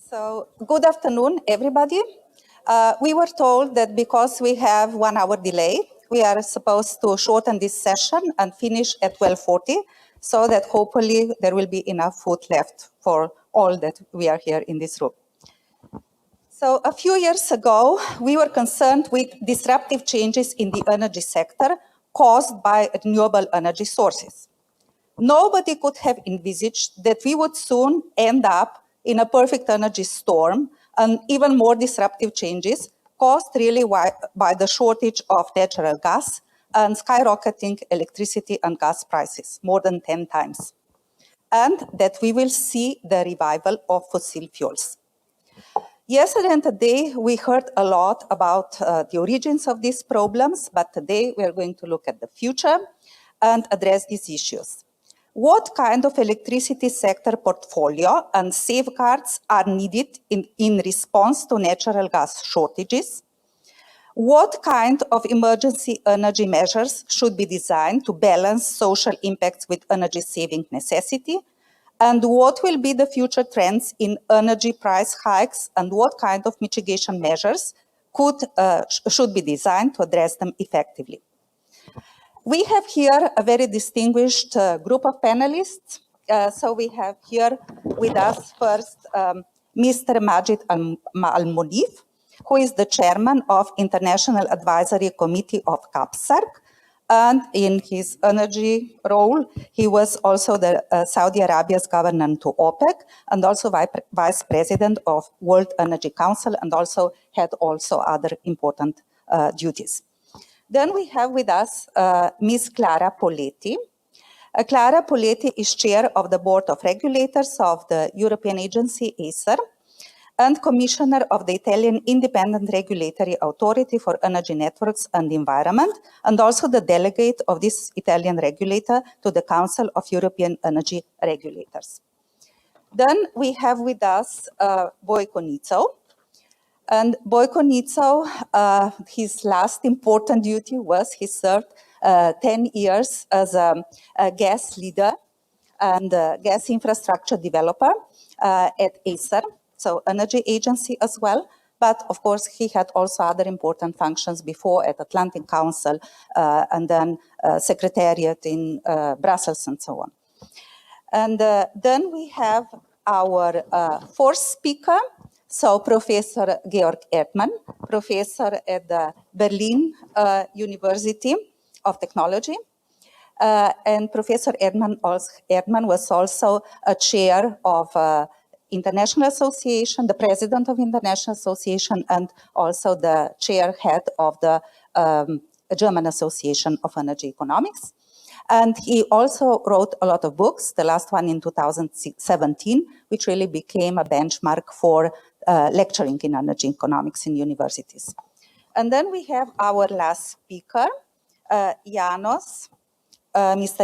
So, good afternoon, everybody. We were told that because we have 1 hour delay, we are supposed to shorten this session and finish at 12:40, so that hopefully there will be enough food left for all that we are here in this room. So a few years ago, we were concerned with disruptive changes in the energy sector caused by renewable energy sources. Nobody could have envisaged that we would soon end up in a perfect energy storm and even more disruptive changes caused really by the shortage of natural gas and skyrocketing electricity and gas prices, more than 10 times. And that we will see the revival of fossil fuels. Yesterday and today, we heard a lot about the origins of these problems, but today we are going to look at the future and address these issues. What kind of electricity sector portfolio and safeguards are needed in response to natural gas shortages? What kind of emergency energy measures should be designed to balance social impacts with energy saving necessity? And what will be the future trends in energy price hikes, and what kind of mitigation measures should be designed to address them effectively? We have here a very distinguished group of panelists. So we have here with us first Mr. Majid Al-Moneef, who is the chairman of International Advisory Committee of KAPSARC. And in his energy role, he was also the Saudi Arabia's governor to OPEC and also vice president of World Energy Council, and also had also other important duties. Then we have with us Ms. Clara Poletti. Clara Poletti is chair of the board of regulators of the European agency ACER and commissioner of the Italian Independent Regulatory Authority for Energy Networks and Environment, and also the delegate of this Italian regulator to the Council of European Energy Regulators. Then we have with us Boyko Nitzov. And Boyko Nitzov, his last important duty was he served 10 years as a gas leader and gas infrastructure developer at ACER, so energy agency as well. But of course, he had also other important functions before at Atlantic Council and then Secretariat in Brussels and so on. And then we have our fourth speaker, so Professor Georg Erdmann, professor at the Berlin University of Technology. And Professor Erdmann was also a chair of International Association, the president of International Association, and also the chair head of the German Association of Energy Economics. And he also wrote a lot of books, the last one in 2017, which really became a benchmark for lecturing in energy economics in universities. And then we have our last speaker, Mr.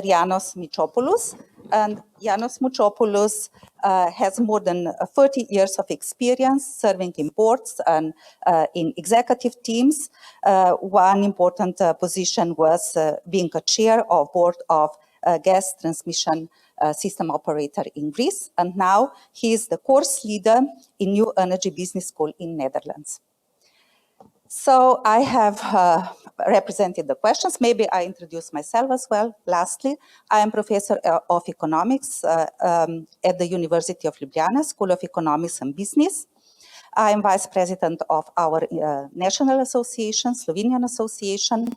János Mitropoulos. And János Mitropoulos has more than 30 years of experience serving in boards and in executive teams. One important position was being a chair of board of gas transmission system operator in Greece. And now he is the course leader in New Energy Business School in Netherlands. So I have represented the questions. Maybe I introduce myself as well. Lastly, I am professor of economics at the University of Ljubljana, School of Economics and Business. I am vice president of our national association, Slovenian Association.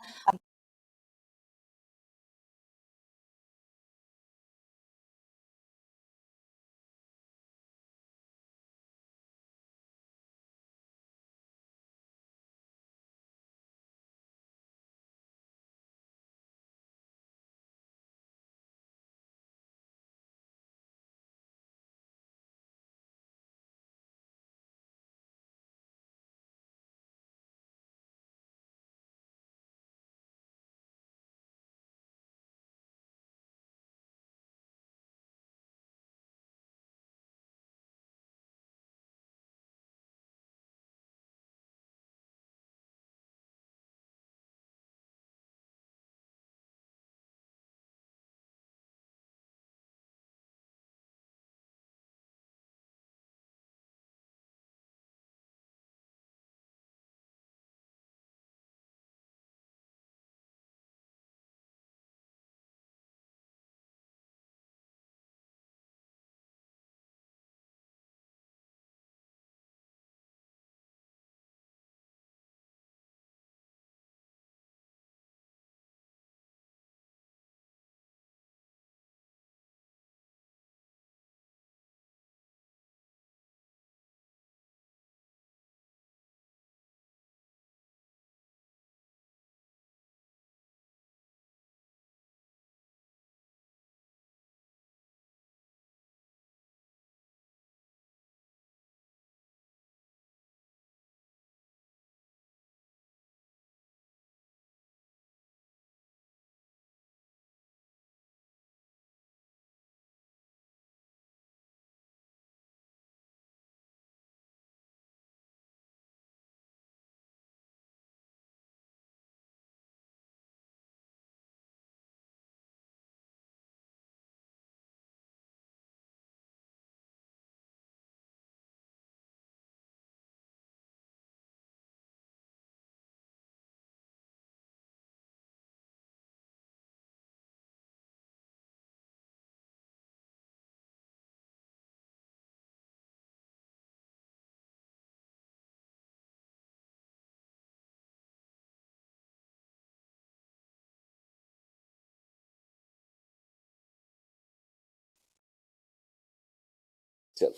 itself.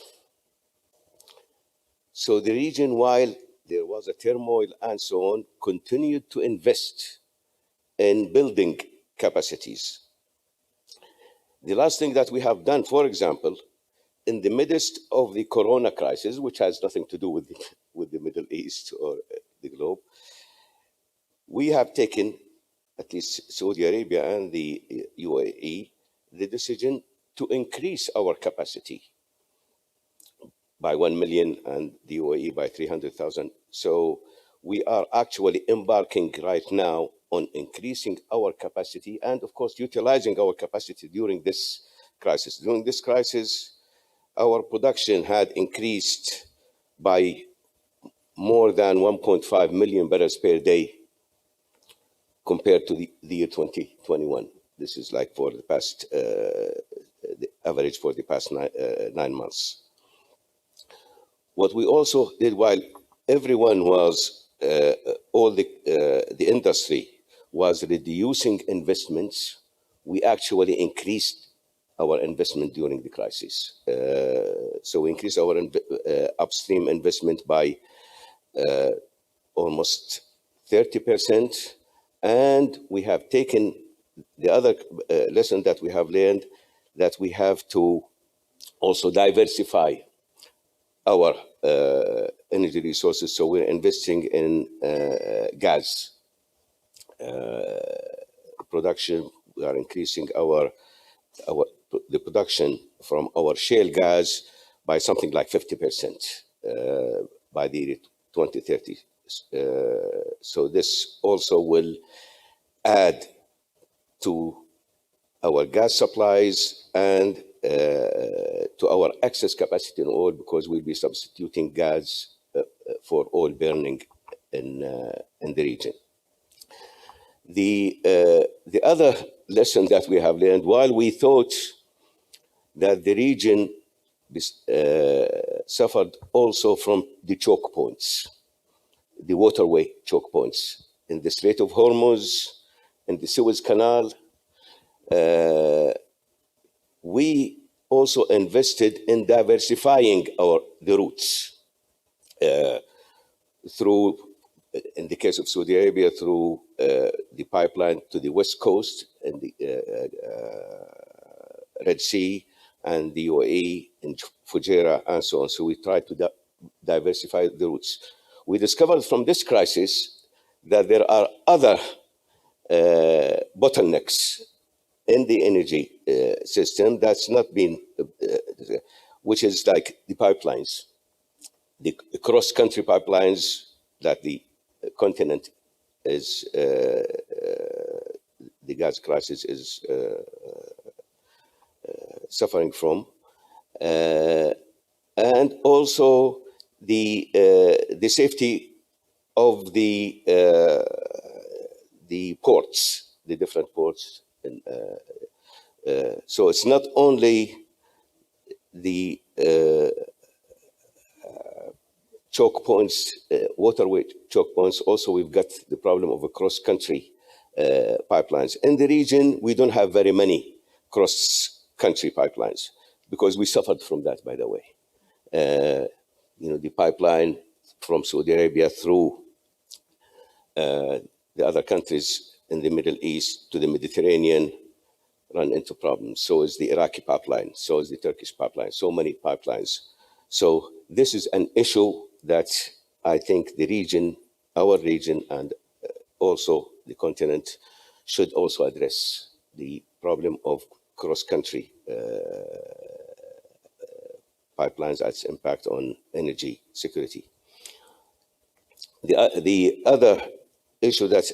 So the region, while there was a turmoil and so on, continued to invest in building capacities. The last thing that we have done, for example, in the midst of the corona crisis, which has nothing to do with the Middle East or the globe, we have taken, at least Saudi Arabia and the UAE, the decision to increase our capacity by 1 million and the UAE by 300,000. So we are actually embarking right now on increasing our capacity and, of course, utilizing our capacity during this crisis. During this crisis, our production had increased by more than 1.5 million barrels per day compared to the year 2021. This is like for the past, the average for the past 9 months. What we also did while everyone was, all the industry was reducing investments, we actually increased our investment during the crisis. So we increased our upstream investment by almost 30%. And we have taken the other lesson that we have learned, that we have to also diversify our energy resources. So we're investing in gas production. We are increasing the production from our shale gas by something like 50% by the year 2030. So this also will add to our gas supplies and to our excess capacity in oil, because we'll be substituting gas for oil burning in the region. The other lesson that we have learned, while we thought that the region suffered also from the choke points, the waterway choke points in the Strait of Hormuz, in the Suez Canal, we also invested in diversifying the routes through, in the case of Saudi Arabia, through the pipeline to the west coast and the Red Sea, and the UAE in Fujairah and so on. So we tried to diversify the routes. We discovered from this crisis that there are other bottlenecks in the energy system that's not been, which is like the pipelines, the cross-country pipelines that the continent is, the gas crisis is suffering from, and also the safety of the ports, the different ports. And, so it's not only the choke points, waterway choke points, also we've got the problem of a cross-country pipelines. In the region, we don't have very many cross-country pipelines because we suffered from that, by the way. You know, the pipeline from Saudi Arabia through the other countries in the Middle East to the Mediterranean run into problems. So is the Iraqi pipeline, so is the Turkish pipeline, so many pipelines. So this is an issue that I think the region, our region, and also the continent should also address the problem of cross-country pipelines, its impact on energy security. The other issue that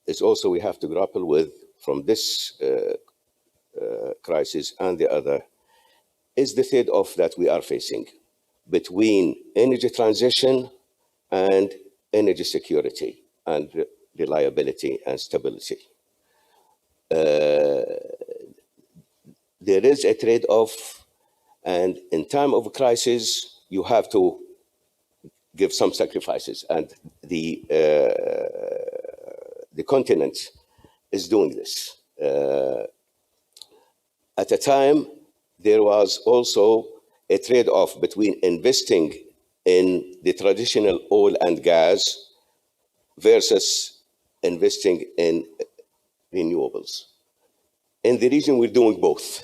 is also we have to grapple with from this crisis and the other is the trade-off that we are facing between energy transition and energy security and reliability and stability. There is a trade-off, and in time of crisis, you have to give some sacrifices, and the continent is doing this. At a time there was also a trade-off between investing in the traditional oil and gas versus investing in renewables. In the region, we're doing both.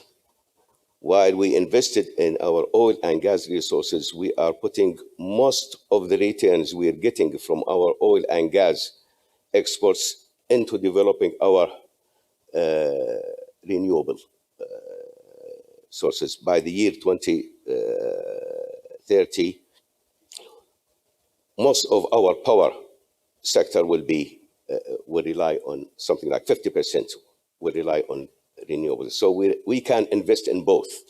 While we invested in our oil and gas resources, we are putting most of the returns we are getting from our oil and gas exports into developing our renewable sources. By the year 2030, most of our power sector will rely on something like 50% will rely on renewables. So we can invest in both.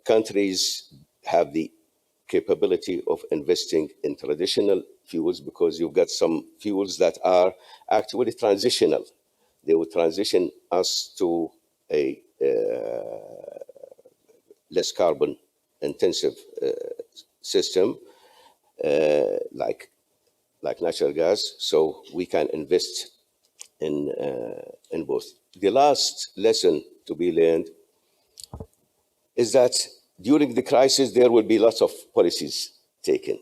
Countries have the capability of investing in traditional fuels because you've got some fuels that are actually transitional. They will transition us to a less carbon intensive system like natural gas. So we can invest in both. The last lesson to be learned is that during the crisis, there will be lots of policies taken.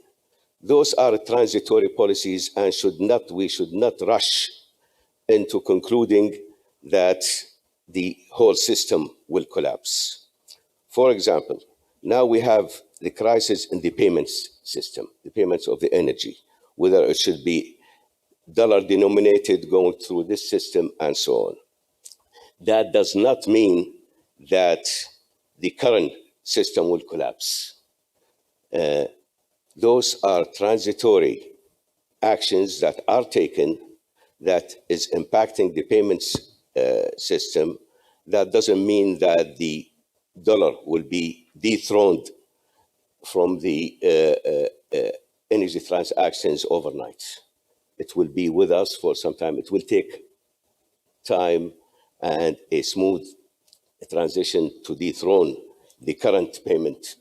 Those are transitory policies and we should not rush into concluding that the whole system will collapse. For example, now we have the crisis in the payments system, the payments of the energy, whether it should be dollar denominated going through this system and so on. That does not mean that the current system will collapse. Those are transitory actions that are taken that is impacting the payments system. That doesn't mean that the dollar will be dethroned from the energy transactions overnight. It will be with us for some time. It will take time and a smooth transition to dethrone the current payment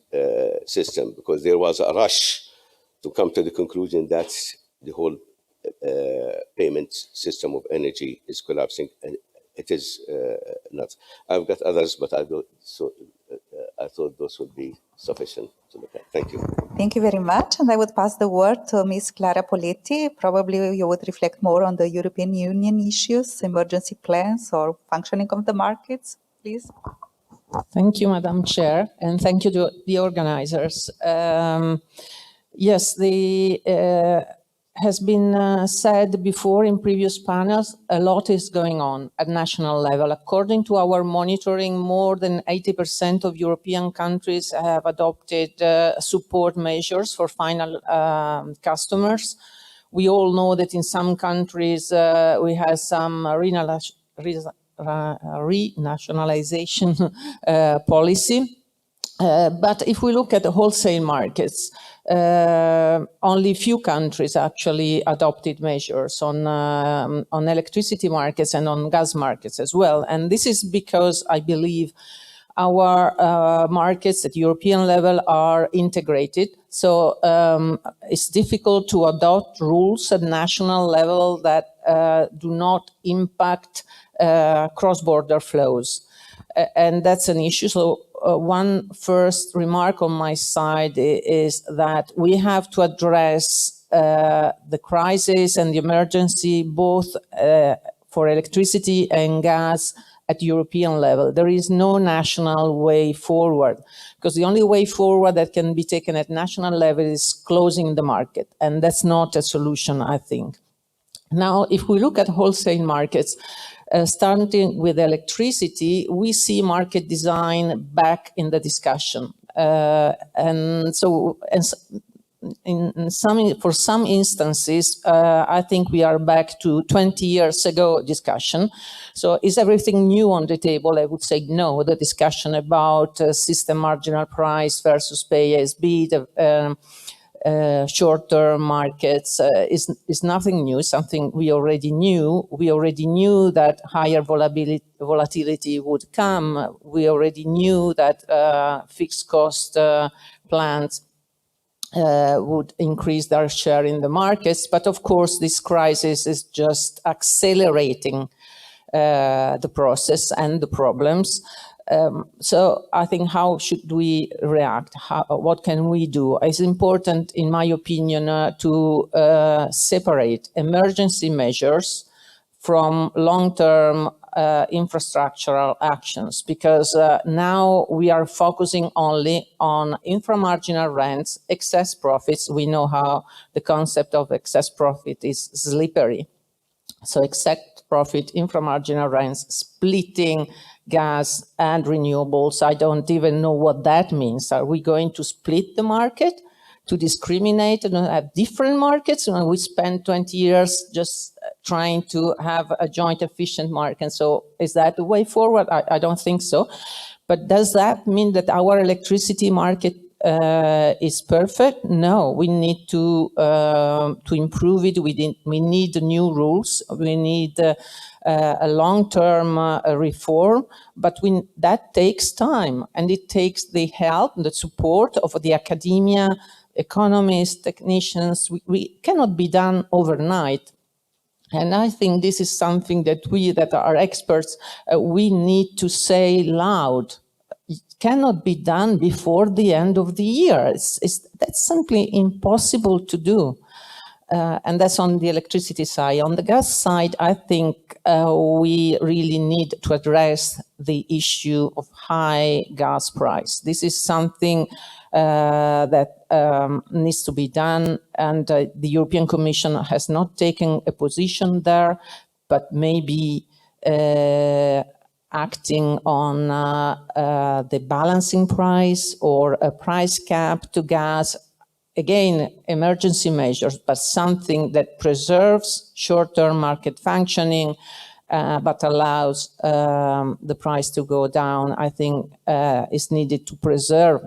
system, because there was a rush to come to the conclusion that the whole payment system of energy is collapsing, and it is not. I've got others, but I thought those would be sufficient to look at. Thank you. Thank you very much. And I would pass the word to Ms. Clara Poletti. Probably you would reflect more on the European Union issues, emergency plans, or functioning of the markets, please. Thank you, Madam Chair, and thank you to the organizers. Yes, has been said before in previous panels, a lot is going on at national level. According to our monitoring, more than 80% of European countries have adopted support measures for final customers. We all know that in some countries we have some renationalization policy. But if we look at the wholesale markets, only few countries actually adopted measures on electricity markets and on gas markets as well. And this is because I believe our markets at European level are integrated. So it's difficult to adopt rules at national level that do not impact cross-border flows. And that's an issue. So one first remark on my side is that we have to address the crisis and the emergency both for electricity and gas at European level. There is no national way forward, because the only way forward that can be taken at national level is closing the market, and that's not a solution, I think. Now, if we look at wholesale markets, starting with electricity, we see market design back in the discussion. For some instances, I think we are back to 20 years ago discussion. So is everything new on the table? I would say no. The discussion about system marginal price versus pay-as-B, short-term markets is nothing new, something we already knew. We already knew that higher volatility would come. We already knew that fixed cost plants would increase their share in the markets. But of course, this crisis is just accelerating the process and the problems. So I think how should we react? What can we do? It's important, in my opinion, to separate emergency measures from long-term infrastructural actions, because now we are focusing only on inframarginal rents, excess profits. We know how the concept of excess profit is slippery. So excess profit, inframarginal rents, splitting gas and renewables. I don't even know what that means. Are we going to split the market, to discriminate and have different markets when we spend 20 years just trying to have a joint efficient market? So is that the way forward? I don't think so. But does that mean that our electricity market is perfect? No, we need to improve it. We need new rules. We need a long-term reform, but that takes time, and it takes the help, the support of the academia, economists, technicians. We cannot be done overnight. And I think this is something that we that are experts, we need to say loud. It cannot be done before the end of the year. That's simply impossible to do. And that's on the electricity side. On the gas side, I think we really need to address the issue of high gas price. This is something that needs to be done, and the European Commission has not taken a position there, but maybe acting on the balancing price or a price cap to gas. Again, emergency measures, but something that preserves short-term market functioning, but allows the price to go down, I think is needed to preserve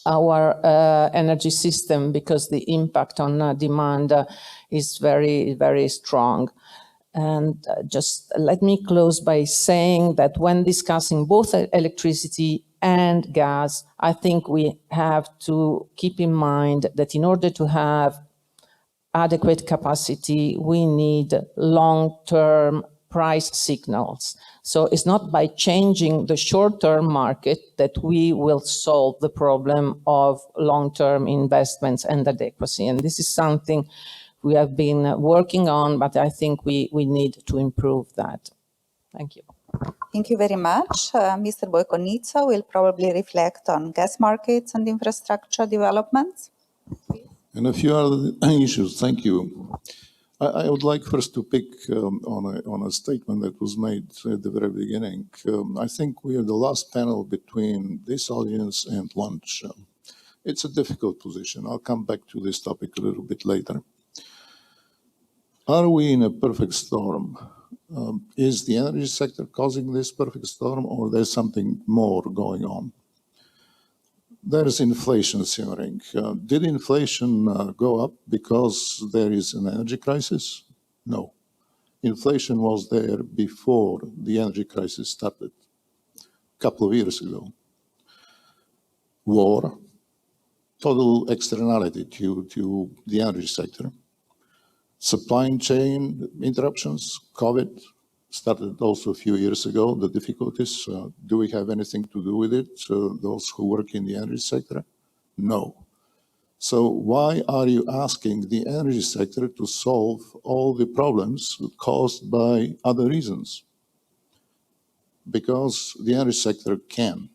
our energy system, because the impact on demand is very, very strong. And just let me close by saying that when discussing both electricity and gas, I think we have to keep in mind that in order to have adequate capacity, we need long-term price signals. So it's not by changing the short-term market that we will solve the problem of long-term investments and adequacy. And this is something we have been working on, but I think we need to improve that. Thank you. Thank you very much. Mr. Boyko Nitzov will probably reflect on gas markets and infrastructure developments. And a few other issues. Thank you. I would like first to pick on a statement that was made at the very beginning. I think we are the last panel between this audience and lunch. It's a difficult position. I'll come back to this topic a little bit later. Are we in a perfect storm? Is the energy sector causing this perfect storm, or there's something more going on? There's inflation simmering. Did inflation go up because there is an energy crisis? No. Inflation was there before the energy crisis started, a couple of years ago. War, total externality to the energy sector. Supply chain interruptions, COVID, started also a few years ago, the difficulties. Do we have anything to do with it, those who work in the energy sector? No. So why are you asking the energy sector to solve all the problems caused by other reasons? Because the energy sector can.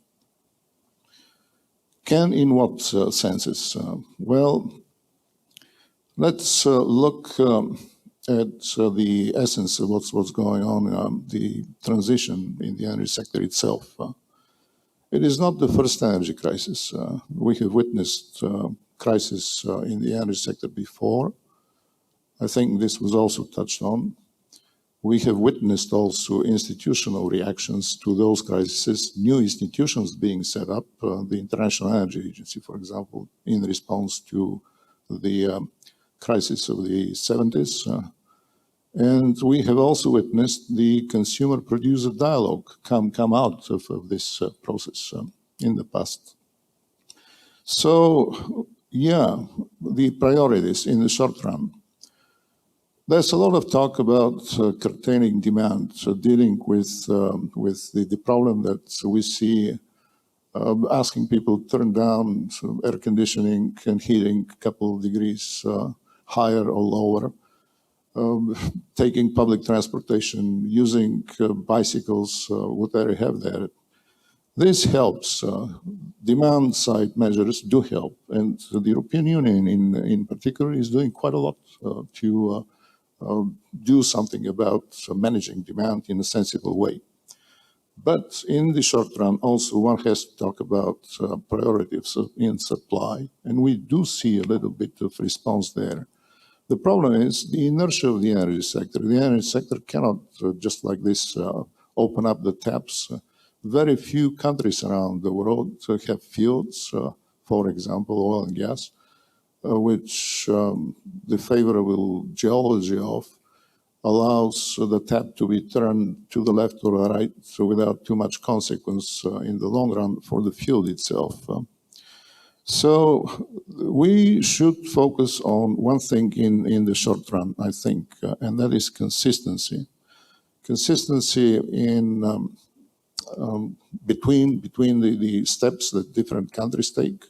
Can in what senses? Well, let's look at the essence of what's going on, the transition in the energy sector itself. It is not the first energy crisis. We have witnessed crisis in the energy sector before. I think this was also touched on. We have witnessed also institutional reactions to those crises, new institutions being set up, the International Energy Agency, for example, in response to the crisis of the 70s. And we have also witnessed the consumer-producer dialogue come out of this process in the past. So, yeah, the priorities in the short run. There's a lot of talk about curtailing demand, so dealing with the problem that we see, asking people to turn down air conditioning and heating a couple of degrees higher or lower, taking public transportation, using bicycles, whatever you have there. This helps. Demand side measures do help, and the European Union in particular is doing quite a lot to do something about managing demand in a sensible way. But in the short run, also, one has to talk about priorities in supply, and we do see a little bit of response there. The problem is the inertia of the energy sector. The energy sector cannot, just like this, open up the taps. Very few countries around the world have fields, for example, oil and gas, which the favorable geology of allows the tap to be turned to the left or the right, so without too much consequence in the long run for the field itself. So we should focus on one thing in the short run, I think, and that is consistency. Consistency in between the steps that different countries take.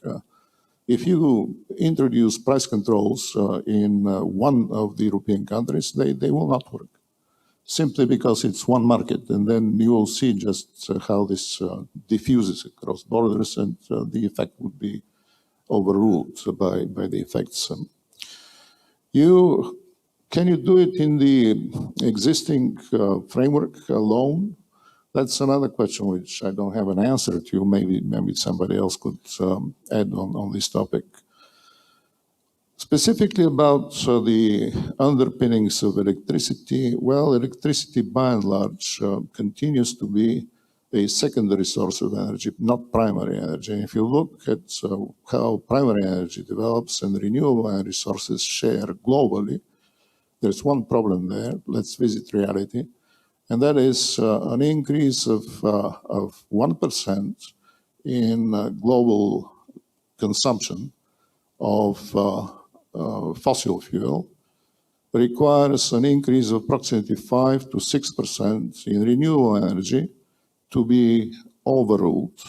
If you introduce price controls in one of the European countries, they will not work, simply because it's one market, and then you will see just how this diffuses across borders, and the effect would be overruled by the effects. Can you do it in the existing framework alone? That's another question which I don't have an answer to. Maybe somebody else could add on this topic. Specifically about the underpinnings of electricity, well, electricity by and large continues to be a secondary source of energy, not primary energy. And if you look at how primary energy develops and renewable energy sources share globally, there's one problem there. Let's visit reality. And that is an increase of 1% in global consumption of fossil fuel requires an increase of approximately 5 to 6% in renewable energy to be overruled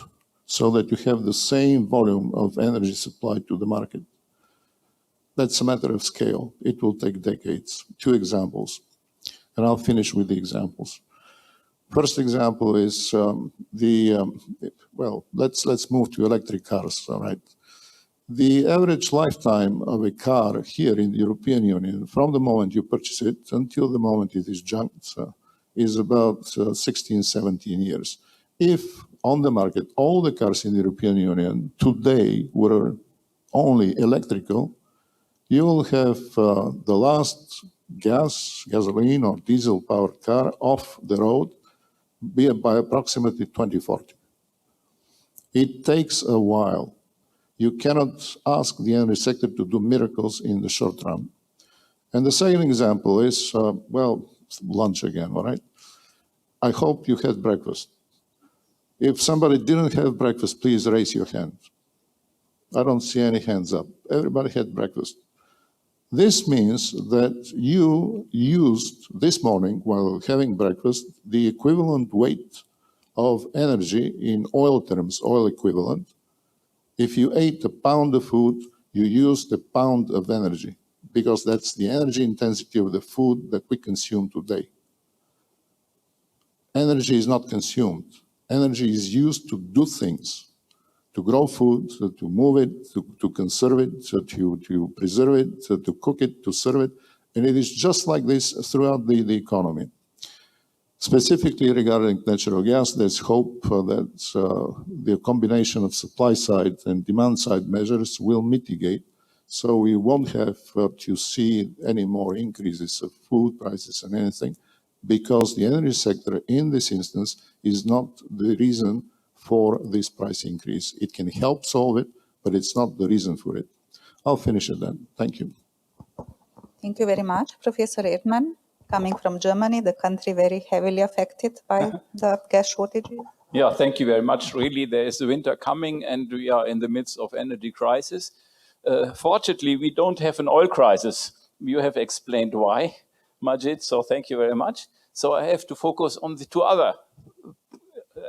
so that you have the same volume of energy supplied to the market. That's a matter of scale. It will take decades. 2 examples. And I'll finish with the examples. First example is let's move to electric cars, all right? The average lifetime of a car here in the European Union, from the moment you purchase it until the moment it is junked, is about 16, 17 years. If on the market, all the cars in the European Union today were only electrical, you will have the last gasoline or diesel powered car off the road by approximately 2040. It takes a while. You cannot ask the energy sector to do miracles in the short run. And the second example is, lunch again, all right? I hope you had breakfast. If somebody didn't have breakfast, please raise your hand. I don't see any hands up. Everybody had breakfast. This means that you used this morning, while having breakfast, the equivalent weight of energy in oil terms, oil equivalent. If you ate a pound of food, you used a pound of energy, because that's the energy intensity of the food that we consume today. Energy is not consumed. Energy is used to do things. To grow food, to move it, to conserve it, to preserve it, to cook it, to serve it. And it is just like this throughout the economy. Specifically regarding natural gas, there's hope that the combination of supply side and demand side measures will mitigate. So we won't have to see any more increases of food prices and anything, because the energy sector in this instance is not the reason for this price increase. It can help solve it, but it's not the reason for it. I'll finish it then. Thank you. Thank you very much, Professor Erdmann. Coming from Germany, the country very heavily affected by the gas shortages. Yeah, thank you very much. Really, there is the winter coming and we are in the midst of energy crisis. Fortunately, we don't have an oil crisis. You have explained why. Majid, so thank you very much. So I have to focus on the two other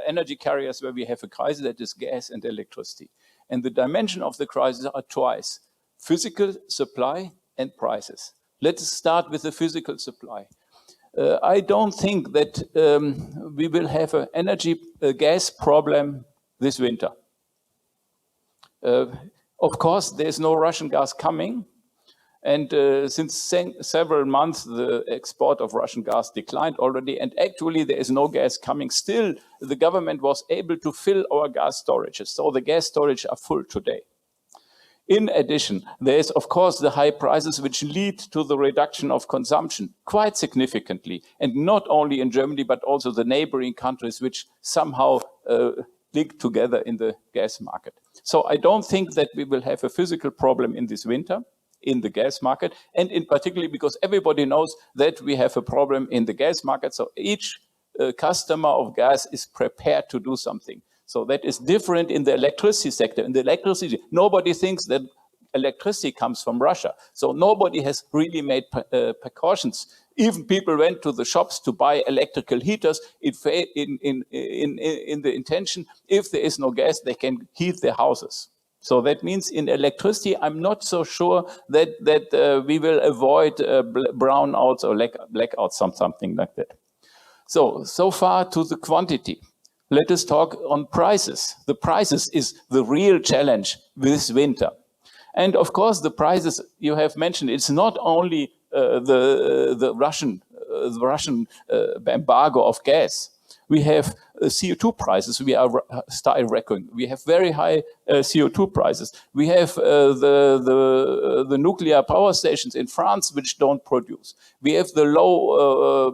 energy carriers where we have a crisis, that is gas and electricity. And the dimension of the crisis are twice: physical supply and prices. Let's start with the physical supply. I don't think that we will have an gas problem this winter. Of course, there's no Russian gas coming. And since several months, the export of Russian gas declined already. And actually, there is no gas coming. Still, the government was able to fill our gas storages. So the gas storage are full today. In addition, there is, of course, the high prices which lead to the reduction of consumption quite significantly. And not only in Germany, but also the neighboring countries, which somehow link together in the gas market. So I don't think that we will have a physical problem in this winter in the gas market, and in particular because everybody knows that we have a problem in the gas market. So each customer of gas is prepared to do something. So that is different in the electricity sector. In the electricity, nobody thinks that electricity comes from Russia. So nobody has really made precautions. Even people went to the shops to buy electrical heaters in the intention, if there is no gas, they can heat their houses. So that means in electricity, I'm not so sure that we will avoid brownouts or blackouts, something like that. So far to the quantity. Let us talk on prices. The prices is the real challenge this winter. And of course, the prices you have mentioned, it's not only the Russian embargo of gas. We have CO2 prices. We are skyrocketing. We have very high CO2 prices. We have the nuclear power stations in France which don't produce. We have the low.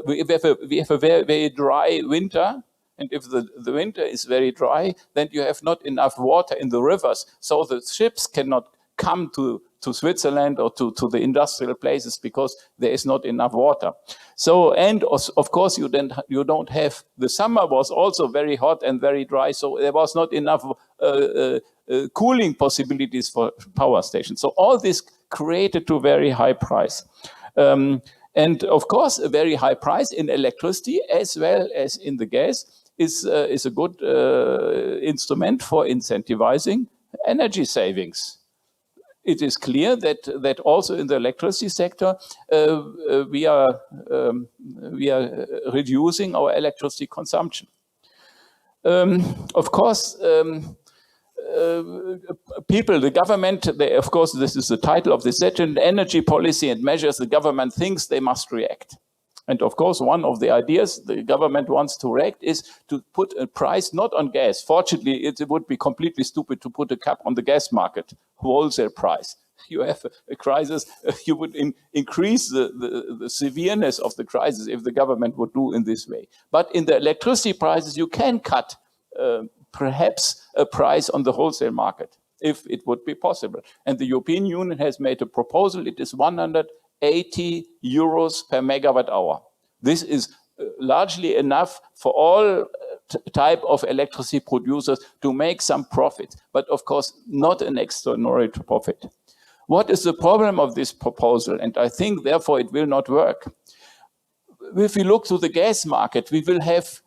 We have a very, very dry winter. And if the winter is very dry, then you have not enough water in the rivers. So the ships cannot come to Switzerland or to the industrial places because there is not enough water. So, and of course, you don't have, the summer was also very hot and very dry, so there was not enough cooling possibilities for power stations. So all this created a very high price. And of course, a very high price in electricity as well as in the gas is a good instrument for incentivizing energy savings. It is clear that also in the electricity sector, we are reducing our electricity consumption. Of course, people, the government, of course, this is the title of this session, energy policy and measures the government thinks they must react. And of course, one of the ideas the government wants to react is to put a price not on gas. Fortunately, it would be completely stupid to put a cap on the gas market, wholesale price. You have a crisis, you would increase the severeness of the crisis if the government would do in this way. But in the electricity prices, you can cut perhaps a price on the wholesale market, if it would be possible. And the European Union has made a proposal. It is 180 euros per megawatt hour. This is largely enough for all type of electricity producers to make some profit, but of course not an extraordinary profit. What is the problem of this proposal? And I think therefore it will not work. If we look to the gas market, we will have,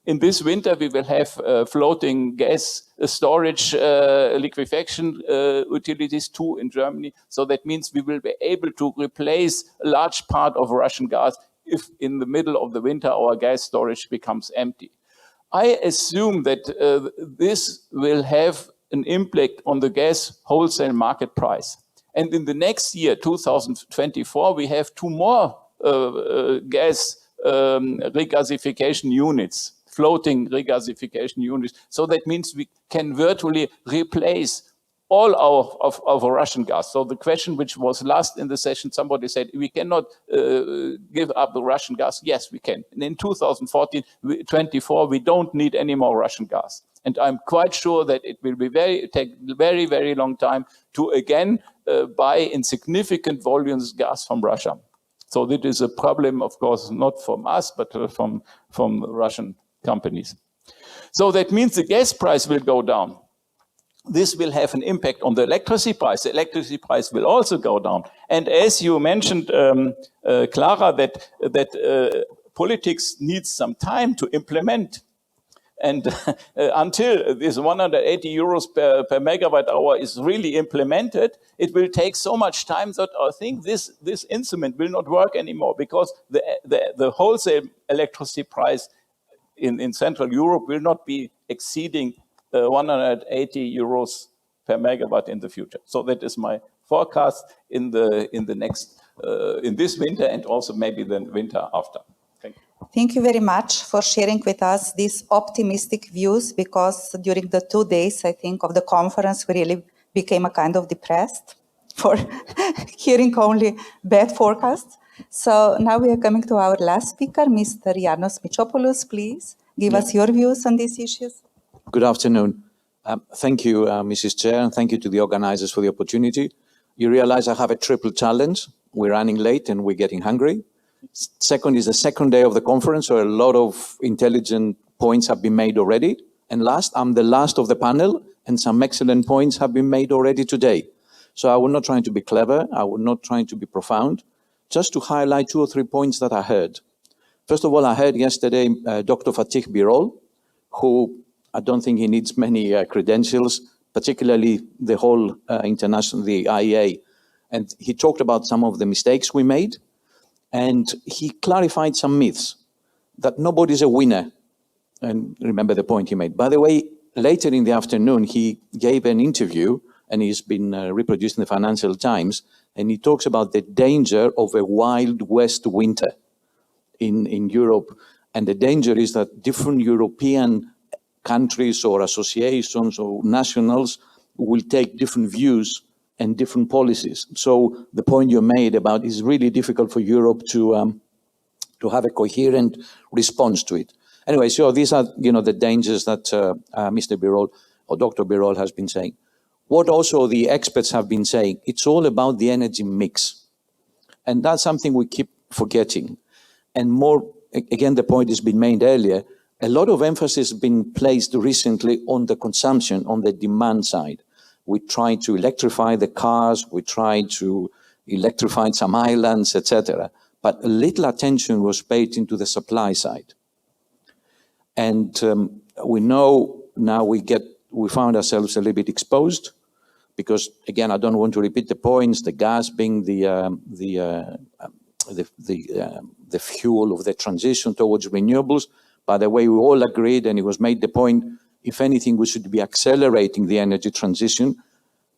in this winter, we will have floating gas storage liquefaction utilities too in Germany. So that means we will be able to replace a large part of Russian gas if in the middle of the winter our gas storage becomes empty. I assume that this will have an impact on the gas wholesale market price. And in the next year, 2024, we have 2 more gas regasification units, floating regasification units. So that means we can virtually replace all of Russian gas. So the question which was last in the session, somebody said, we cannot give up the Russian gas. Yes, we can. And in 2024, we don't need any more Russian gas. And I'm quite sure that it will be take very, very long time to again buy in significant volumes gas from Russia. So that is a problem, of course, not from us, but from Russian companies. So that means the gas price will go down. this will have an impact on the electricity price. The electricity price will also go down. And as you mentioned, Clara, that politics needs some time to implement. And until this 180 euros per megawatt hour is really implemented, it will take so much time that I think this instrument will not work anymore, because the wholesale electricity price in Central Europe will not be exceeding 180 euros per megawatt in the future. So that is my forecast in the next in this winter, and also maybe the winter after. Thank you. Thank you very much for sharing with us these optimistic views, because during the 2 days, I think, of the conference, we really became a kind of depressed for hearing only bad forecasts. So now we are coming to our last speaker, Mr. Yanos Mitropoulos. Please give us your views on these issues. Good afternoon. Thank you, Mrs. Chair, and thank you to the organizers for the opportunity. You realize I have a triple challenge. We're running late and we're getting hungry. Second is the second day of the conference, so a lot of intelligent points have been made already. And last, I'm the last of the panel, and some excellent points have been made already today. So I will not try to be clever, I will not try to be profound, just to highlight 2 or 3 points that I heard. First of all, I heard yesterday Dr. Fatih Birol, who I don't think he needs many credentials, particularly the whole the IEA. And he talked about some of the mistakes we made, and he clarified some myths, that nobody's a winner. And remember the point he made. By the way, later in the afternoon, he gave an interview, and he's been reproduced in the Financial Times, and he talks about the danger of a Wild West winter in Europe. And the danger is that different European countries or associations or nationals will take different views and different policies. So the point you made about it's really difficult for Europe to have a coherent response to it. Anyway, so these are the dangers that Mr. Birol or Dr. Birol has been saying. What also the experts have been saying, it's all about the energy mix. And that's something we keep forgetting. And more, again, the point has been made earlier, a lot of emphasis has been placed recently on the consumption, on the demand side. We try to electrify the cars, we try to electrify some islands, etc. But little attention was paid into the supply side. And we know now we found ourselves a little bit exposed, because again, I don't want to repeat the points, the gas being the fuel of the transition towards renewables. By the way, we all agreed, and it was made the point, if anything, we should be accelerating the energy transition,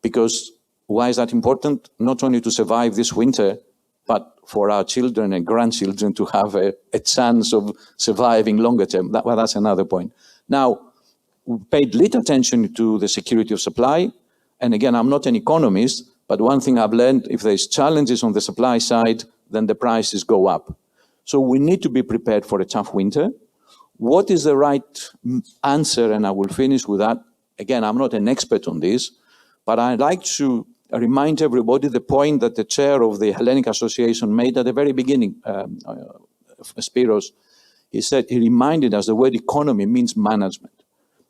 because why is that important? Not only to survive this winter, but for our children and grandchildren to have a chance of surviving longer term. That's another point. Now, we paid little attention to the security of supply. And again, I'm not an economist, but one thing I've learned, if there's challenges on the supply side, then the prices go up. So we need to be prepared for a tough winter. What is the right answer? And I will finish with that. Again, I'm not an expert on this, but I'd like to remind everybody the point that the chair of the Hellenic Association made at the very beginning, Spiros. He reminded us the word economy means management.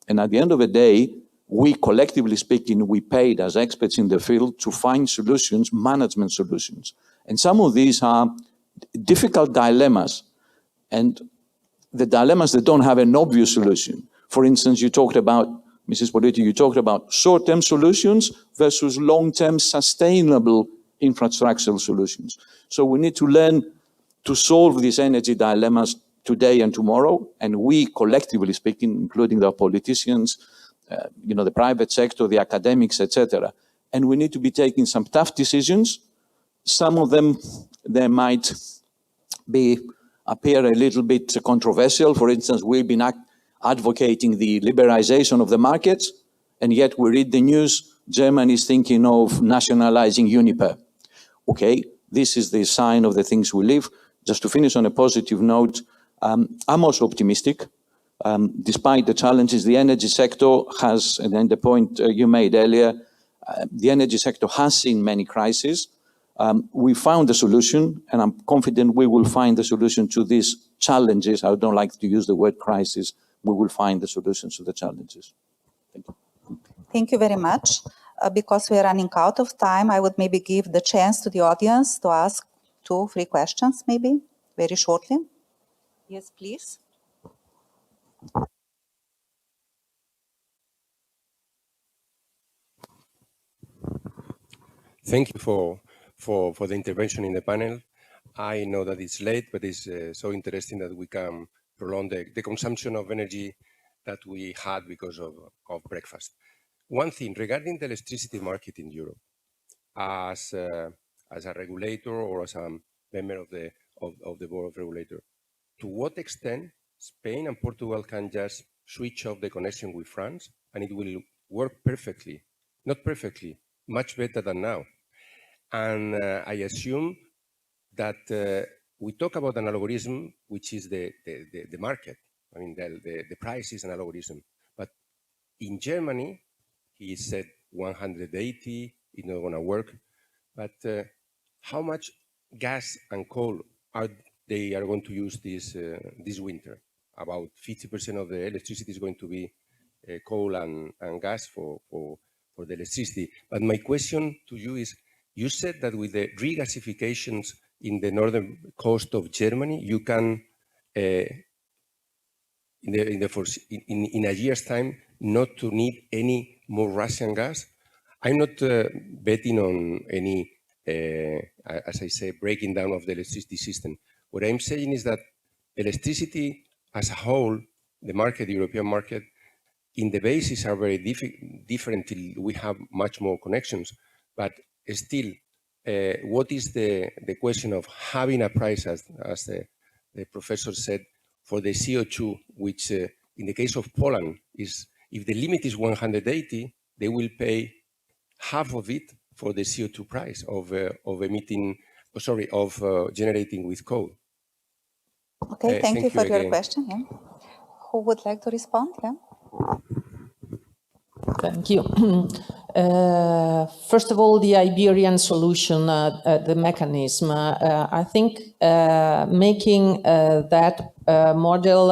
And at the end of the day, we, collectively speaking, we paid as experts in the field to find solutions, management solutions. And some of these are difficult dilemmas. And the dilemmas that don't have an obvious solution. For instance, you talked about, Mrs. Poletti, you talked about short-term solutions versus long-term sustainable infrastructural solutions. So we need to learn to solve these energy dilemmas today and tomorrow. And we, collectively speaking, including the politicians, the private sector, the academics, etc. And we need to be taking some tough decisions. Some of them, they might appear a little bit controversial. For instance, we've been advocating the liberalization of the markets, and yet we read the news, Germany is thinking of nationalizing Uniper. Okay, this is the sign of the things we live. Just to finish on a positive note, I'm also optimistic. Despite the challenges, the energy sector has, and then the point you made earlier, the energy sector has seen many crises. We found the solution, and I'm confident we will find the solution to these challenges. I don't like to use the word crisis. We will find the solutions to the challenges. Thank you. Thank you very much. Because we are running out of time, I would maybe give the chance to the audience to ask 2-3 questions, maybe, very shortly. Yes, please. Thank you for the intervention in the panel. I know that it's late, but it's so interesting that we can prolong the consumption of energy that we had because of breakfast. One thing regarding the electricity market in Europe, as a regulator or as a member of the board of regulator, to what extent Spain and Portugal can just switch off the connection with France and it will work perfectly, not perfectly, much better than now. And I assume that we talk about an algorithm, which is the market. I mean, the price is an algorithm. But in Germany, he said 180, it's not going to work. But how much gas and coal are going to use this winter? About 50% of the electricity is going to be coal and gas for the electricity. But my question to you is, you said that with the regasifications in the northern coast of Germany, you can, in a year's time, not to need any more Russian gas. I'm not betting on any, as I say, breaking down of the electricity system. What I'm saying is that electricity as a whole, the market, the European market, in the basis are very different till we have much more connections. But still, what is the question of having a price, as the professor said, for the CO2, which in the case of Poland is, if the limit is 180, they will pay half of it for the CO2 price of generating with coal. Okay, thank you for your question. Yeah. Who would like to respond? Yeah. Thank you. First of all, the Iberian solution, the mechanism, I think making that model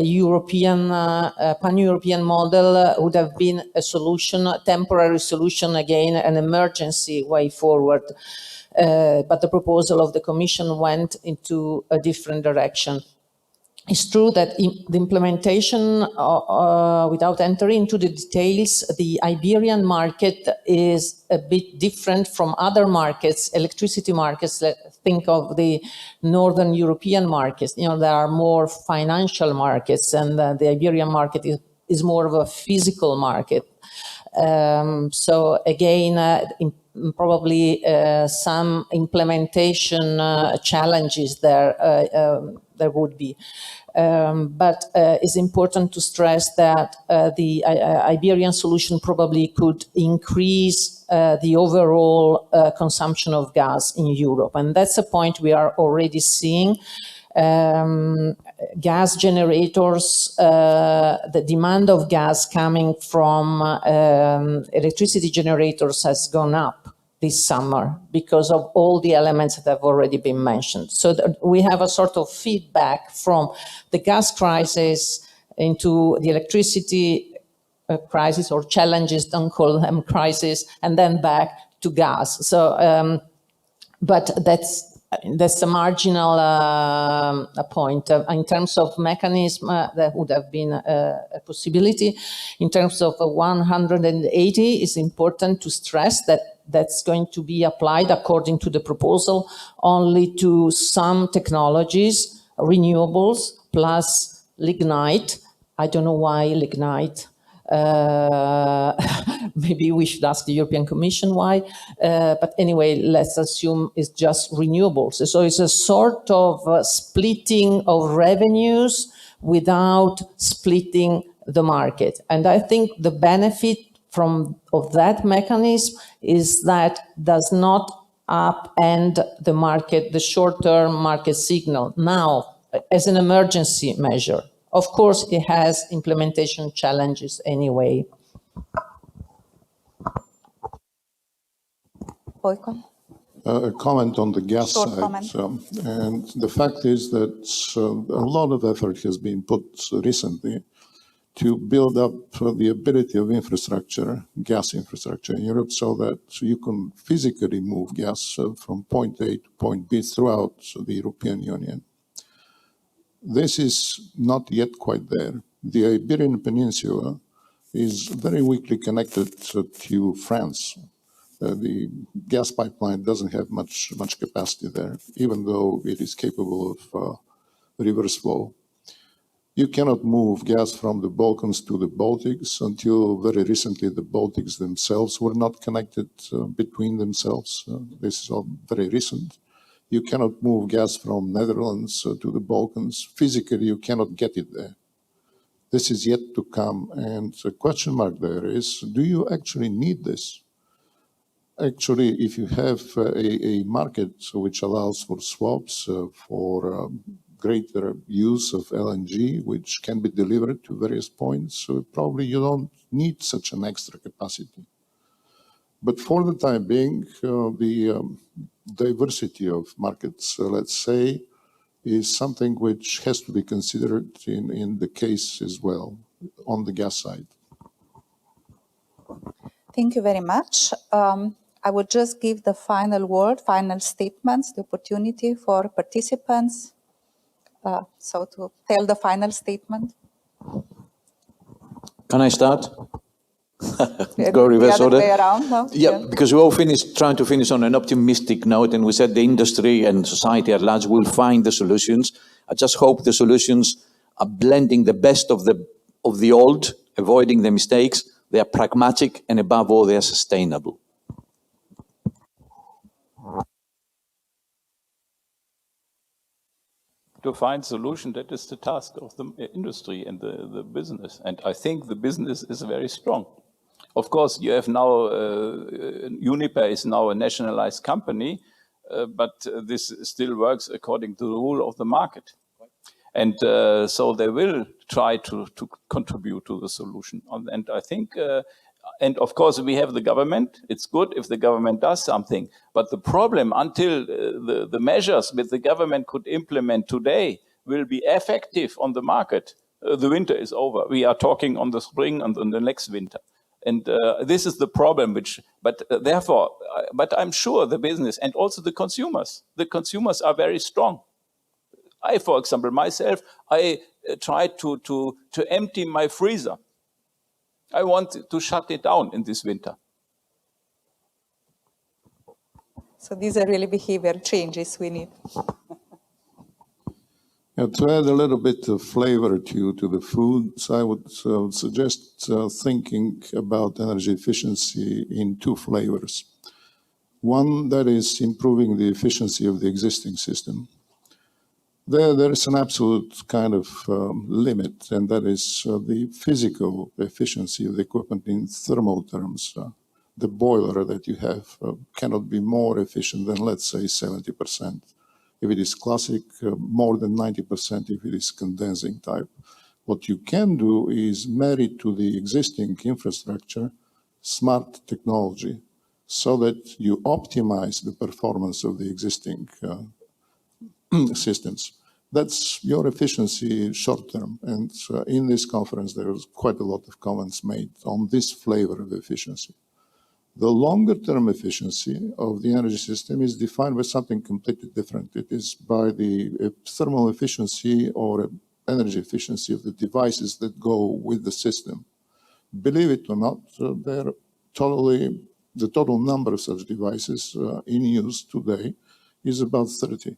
European, pan-European model would have been a solution, a temporary solution, again, an emergency way forward. But the proposal of the Commission went into a different direction. It's true that the implementation, without entering into the details, the Iberian market is a bit different from other markets, electricity markets. Let's think of the Northern European markets. You know, there are more financial markets, and the Iberian market is more of a physical market. So again, probably some implementation challenges there would be. But it's important to stress that the Iberian solution probably could increase the overall consumption of gas in Europe. And that's a point we are already seeing. Gas generators, the demand of gas coming from electricity generators has gone up this summer because of all the elements that have already been mentioned. So we have a sort of feedback from the gas crisis into the electricity crisis, or challenges, don't call them crisis, and then back to gas. So, but that's a marginal point. In terms of mechanism, that would have been a possibility. In terms of 180, it's important to stress that that's going to be applied, according to the proposal, only to some technologies, renewables, plus lignite. I don't know why lignite. Maybe we should ask the European Commission why. But anyway, let's assume it's just renewables. So it's a sort of splitting of revenues without splitting the market. And I think the benefit of that mechanism is that does not upend the market, the short-term market signal now as an emergency measure. Of course, it has implementation challenges anyway. Boyko? A comment on the gas Short side. comment. And the fact is that a lot of effort has been put recently to build up the ability of infrastructure, gas infrastructure in Europe, so that you can physically move gas from point A to point B throughout the European Union. This is not yet quite there. The Iberian Peninsula is very weakly connected to France. The gas pipeline doesn't have much capacity there, even though it is capable of reverse flow. You cannot move gas from the Balkans to the Baltics. Until very recently, the Baltics themselves were not connected between themselves. This is all very recent. You cannot move gas from Netherlands to the Balkans. Physically, you cannot get it there. This is yet to come. And the question mark there is, do you actually need this? Actually, if you have a market which allows for swaps, for greater use of LNG, which can be delivered to various points, so probably you don't need such an extra capacity. But for the time being, the diversity of markets, let's say, is something which has to be considered in the case as well, on the gas side. Thank you very much. I would just give the final word, final statements, the opportunity for participants. So to tell the final statement. Can I start? Go reverse the other order. way around, no? Yeah, because we all trying to finish on an optimistic note, and we said the industry and society at large will find the solutions. I just hope the solutions are blending the best of the old, avoiding the mistakes. They are pragmatic, and above all, they are sustainable. To find solution, that is the task of the industry and the business. And I think the business is very strong. Of course, you have now, Uniper is now a nationalized company, but this still works according to the rule of the market. And so they will try to contribute to the solution. And I think, and of course, we have the government. It's good if the government does something. But the problem, until the measures that the government could implement today will be effective on the market, the winter is over. We are talking on the spring and on the next winter. And this is the problem, but I'm sure the business and also the consumers are very strong. I, for example, myself, I tried to empty my freezer. I want to shut it down in this winter. So these are really behavior changes we need. To add a little bit of flavor to the foods, I would suggest thinking about energy efficiency in two flavors. One that is improving the efficiency of the existing system. There is an absolute kind of limit, and that is the physical efficiency of the equipment in thermal terms. The boiler that you have cannot be more efficient than, let's say, 70%. If it is classic, more than 90% if it is condensing type. What you can do is marry to the existing infrastructure smart technology so that you optimize the performance of the existing systems. That's your efficiency short term. And in this conference, there was quite a lot of comments made on this flavor of efficiency. The longer term efficiency of the energy system is defined by something completely different. It is by the thermal efficiency or energy efficiency of the devices that go with the system. Believe it or not, the total number of such devices in use today is about 30.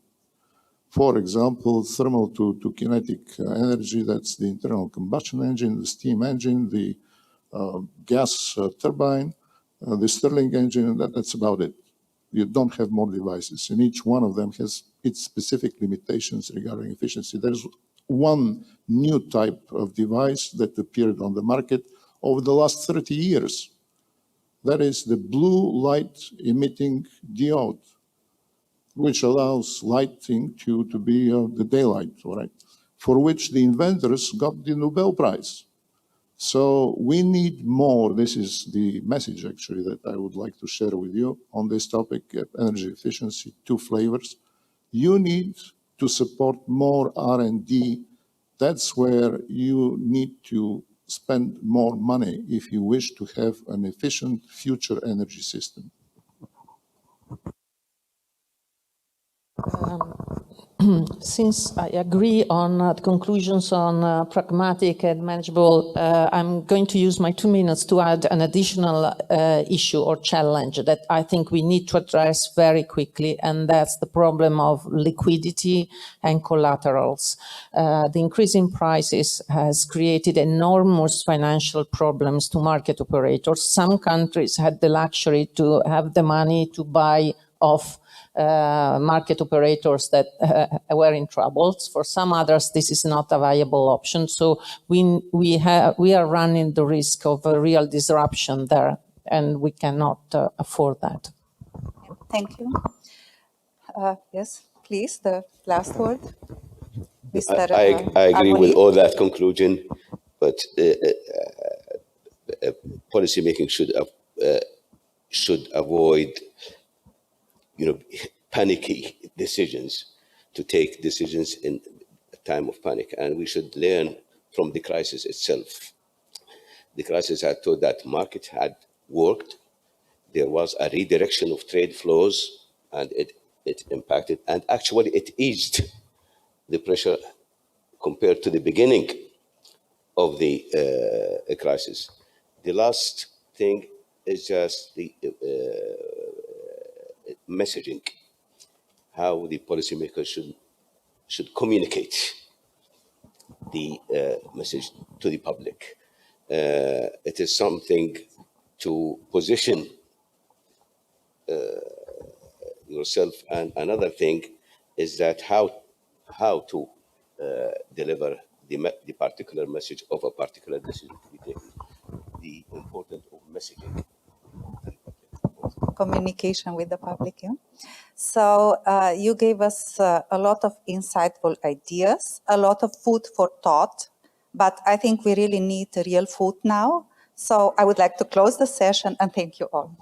For example, thermal to kinetic energy, that's the internal combustion engine, the steam engine, the gas turbine, the Stirling engine, that's about it. You don't have more devices, and each one of them has its specific limitations regarding efficiency. There's one new type of device that appeared on the market over the last 30 years. That is the blue light emitting diode, which allows lighting to be the daylight, right? For which the inventors got the Nobel Prize. So we need more. This is the message, actually, that I would like to share with you on this topic, energy efficiency, two flavors. You need to support more R&D. That's where you need to spend more money if you wish to have an efficient future energy system? Since I agree on the conclusions on pragmatic and manageable, I'm going to use my 2 minutes to add an additional issue or challenge that I think we need to address very quickly, and that's the problem of liquidity and collaterals. The increase in prices has created enormous financial problems to market operators. Some countries had the luxury to have the money to buy off market operators that were in trouble. For some others, this is not a viable option. So we are running the risk of a real disruption there, and we cannot afford that. Thank you. Yes, please, the last word. Mr. I agree with all that conclusion, but policymaking should avoid, panicky decisions, to take decisions in a time of panic. And we should learn from the crisis itself. The crisis had taught that market had worked. There was a redirection of trade flows, and it impacted, and actually it eased the pressure compared to the beginning of the crisis. The last thing is just the messaging, how the policymakers should communicate the message to the public. It is something to position yourself, and another thing is that how to deliver the particular message of a particular decision to be taken. The importance of messaging. Communication with the public. Yeah? So you gave us a lot of insightful ideas, a lot of food for thought, but I think we really need real food now. So I would like to close the session and thank you all.